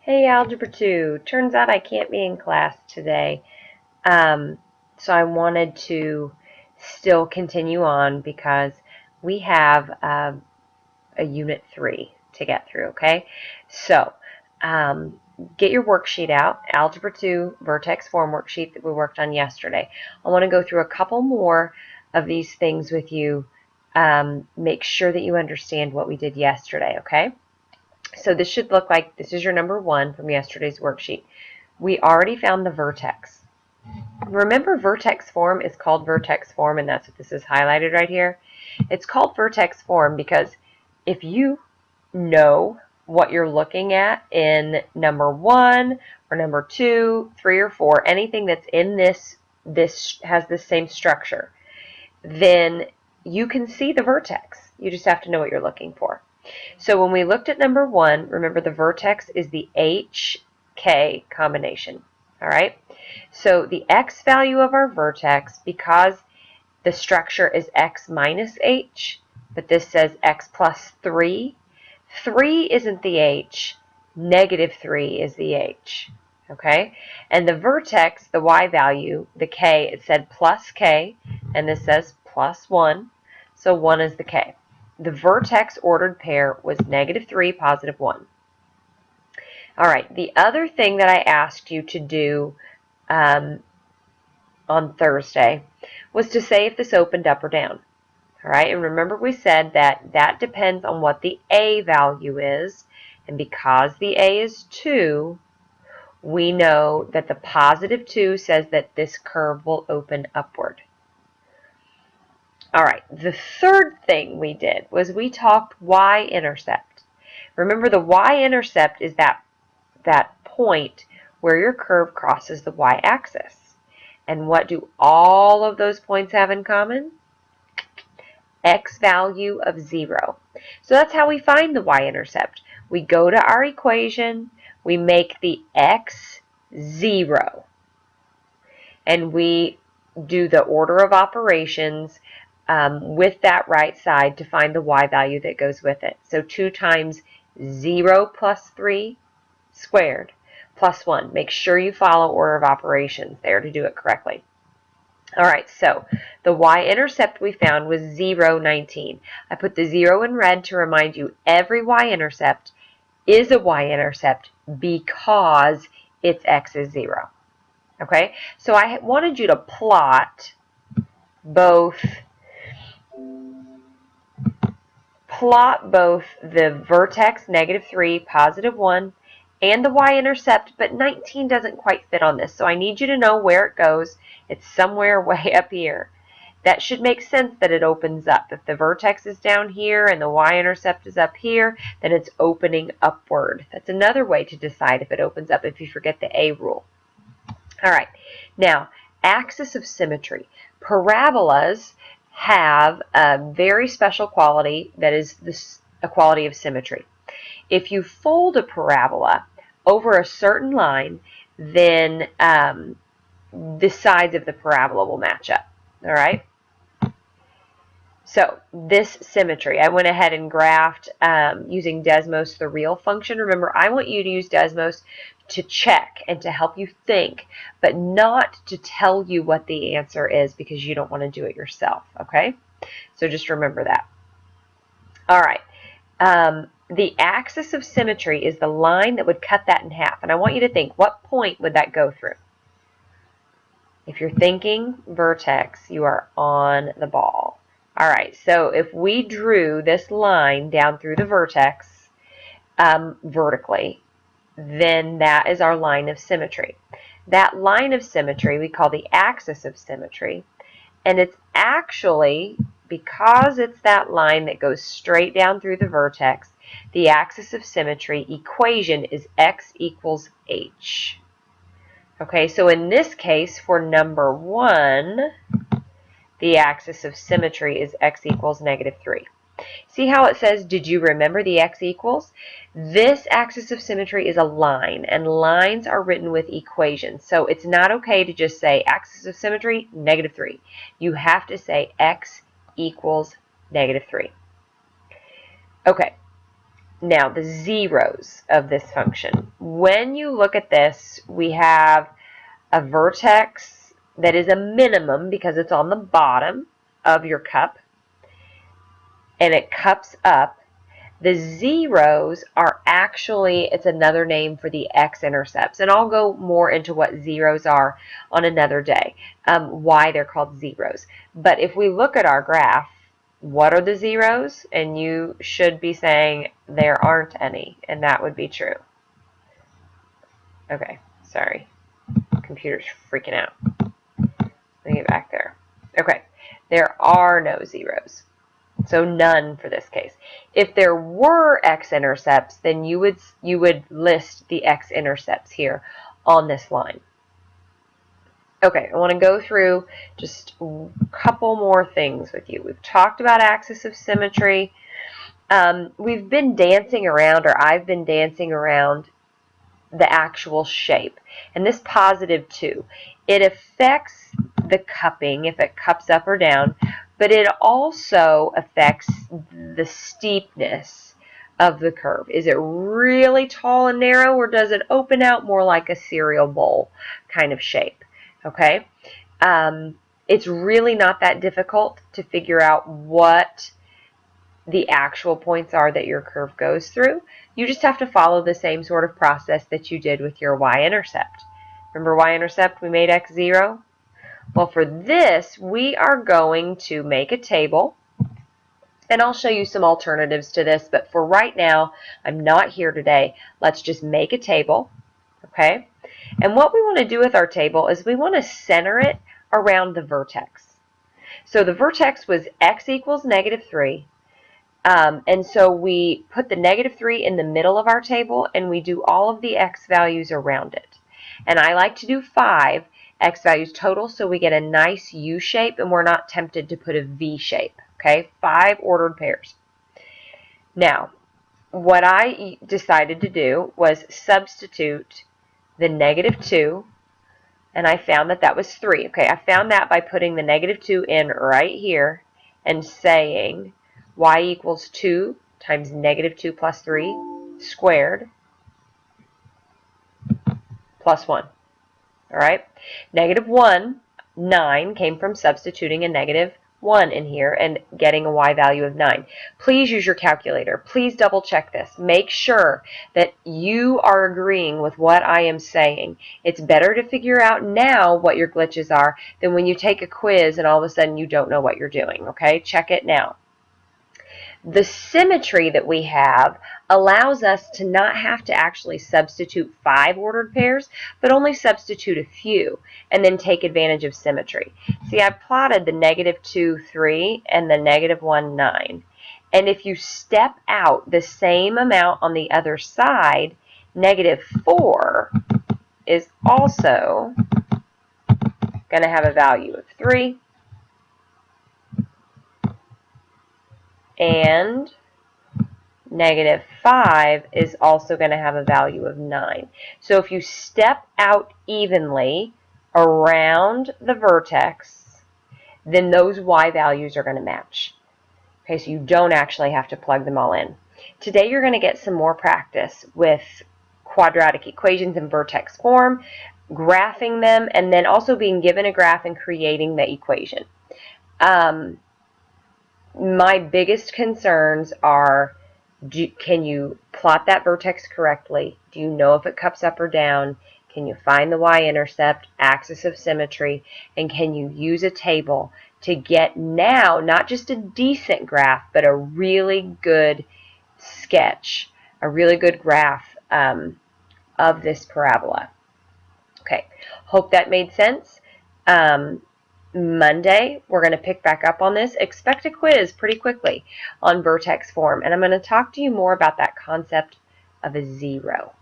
Hey, Algebra 2. Turns out I can't be in class today. So I wanted to still continue on because we have a Unit 3 to get through, okay? So get your worksheet out, Algebra 2 Vertex Form worksheet that we worked on yesterday. I want to go through a couple more of these things with you. Make sure that you understand what we did yesterday, okay? So this should look like, this is your number 1 from yesterday's worksheet. We already found the vertex. Remember, vertex form is called vertex form, and that's what this is highlighted right here. It's called vertex form because if you know what you're looking at in number 1 or number 2, 3, or 4, anything that's in this has the same structure, then you can see the vertex. You just have to know what you're looking for. So when we looked at number 1, remember the vertex is the HK combination. All right? So the x value of our vertex, because the structure is x minus h, but this says x plus 3, 3 isn't the h, negative 3 is the h. Okay? And the vertex, the y value, the k, it said plus k, and this says plus 1, so 1 is the k. The vertex ordered pair was negative 3, positive 1. All right, the other thing that I asked you to do on Thursday was to say if this opened up or down. All right, and remember we said that that depends on what the a value is, and because the a is 2, we know that the positive 2 says that this curve will open upward. All right, the third thing we did was we talked y-intercept. Remember, the y-intercept is that point where your curve crosses the y-axis. And what do all of those points have in common? X value of 0. So that's how we find the y-intercept. We go to our equation, we make the x 0, and we do the order of operations with that right side to find the y value that goes with it. So 2 times 0 plus 3 squared plus 1. Make sure you follow order of operations there to do it correctly. All right, so the y-intercept we found was 0, 19. I put the 0 in red to remind you every y-intercept is a y-intercept because its x is 0. Okay, so I wanted you to plot both the vertex, negative 3, positive 1, and the y-intercept, but 19 doesn't quite fit on this, so I need you to know where it goes. It's somewhere way up here. That should make sense that it opens up. If the vertex is down here and the y-intercept is up here, then it's opening upward. That's another way to decide if it opens up if you forget the A rule. All right, now, axis of symmetry. Parabolas have a very special quality that is a quality of symmetry. If you fold a parabola over a certain line, then the sides of the parabola will match up. All right? So this symmetry, I went ahead and graphed using Desmos, the real function. Remember, I want you to use Desmos to check and to help you think, but not to tell you what the answer is because you don't want to do it yourself, okay? So just remember that. All right. The axis of symmetry is the line that would cut that in half, and I want you to think, what point would that go through? If you're thinking vertex, you are on the ball. All right, so if we drew this line down through the vertex vertically, then that is our line of symmetry. That line of symmetry we call the axis of symmetry, and it's actually, because it's that line that goes straight down through the vertex, the axis of symmetry equation is x equals h. Okay, so in this case, for number 1, the axis of symmetry is x equals negative 3. See how it says, did you remember the x equals? This axis of symmetry is a line, and lines are written with equations. So it's not okay to just say axis of symmetry, negative 3. You have to say x equals negative 3. Okay, Now, the zeros of this function. When you look at this, we have a vertex that is a minimum because it's on the bottom of your cup, and it cups up. The zeros are actually, it's another name for the x-intercepts, and I'll go more into what zeros are on another day, why they're called zeros. But if we look at our graph, what are the zeros? And you should be saying there aren't any, and that would be true. Okay, sorry. Computer's freaking out. Let me get back there. Okay, there are no zeros. So none for this case. If there were x-intercepts, then you would list the x-intercepts here on this line. Okay, I want to go through just a couple more things with you. We've talked about axis of symmetry. We've been dancing around, or I've been dancing around the actual shape. And this positive 2, it affects the cupping if it cups up or down, but it also affects the steepness of the curve. Is it really tall and narrow, or does it open out more like a cereal bowl kind of shape? Okay, it's really not that difficult to figure out what the actual points are that your curve goes through. You just have to follow the same sort of process that you did with your y-intercept. Remember y-intercept, we made x0? Well, for this, we are going to make a table, and I'll show you some alternatives to this, but for right now, I'm not here today. Let's just make a table, okay? And what we want to do with our table is we want to center it around the vertex. So the vertex was x equals -3, and so we put the -3 in the middle of our table, and we do all of the x values around it. And I like to do 5 x values total, so we get a nice U shape, and we're not tempted to put a V shape. Okay, 5 ordered pairs. Now, what I decided to do was substitute the -2, and I found that that was 3. Okay, I found that by putting the -2 in right here and saying y equals 2 times -2 plus 3 squared plus 1. All right, -1, 9, came from substituting a -1 in here and getting a y value of 9. Please use your calculator. Please double check this. Make sure that you are agreeing with what I am saying. It's better to figure out now what your glitches are than when you take a quiz and all of a sudden you don't know what you're doing. Okay, check it now. The symmetry that we have allows us to not have to actually substitute 5 ordered pairs, but only substitute a few, and then take advantage of symmetry. See, I plotted the -2, 3, and the -1, 9. And if you step out the same amount on the other side, -4 is also going to have a value of 3. And -5 is also going to have a value of 9. So if you step out evenly around the vertex, then those y values are going to match. Okay, so you don't actually have to plug them all in. Today you're going to get some more practice with quadratic equations in vertex form, graphing them, and then also being given a graph and creating the equation. My biggest concerns are, can you plot that vertex correctly? Do you know if it cups up or down? Can you find the y-intercept, axis of symmetry, and can you use a table to get now not just a decent graph, but a really good sketch, a really good graph of this parabola? Okay, hope that made sense. Monday, we're going to pick back up on this. Expect a quiz pretty quickly on vertex form, and I'm going to talk to you more about that concept of a zero.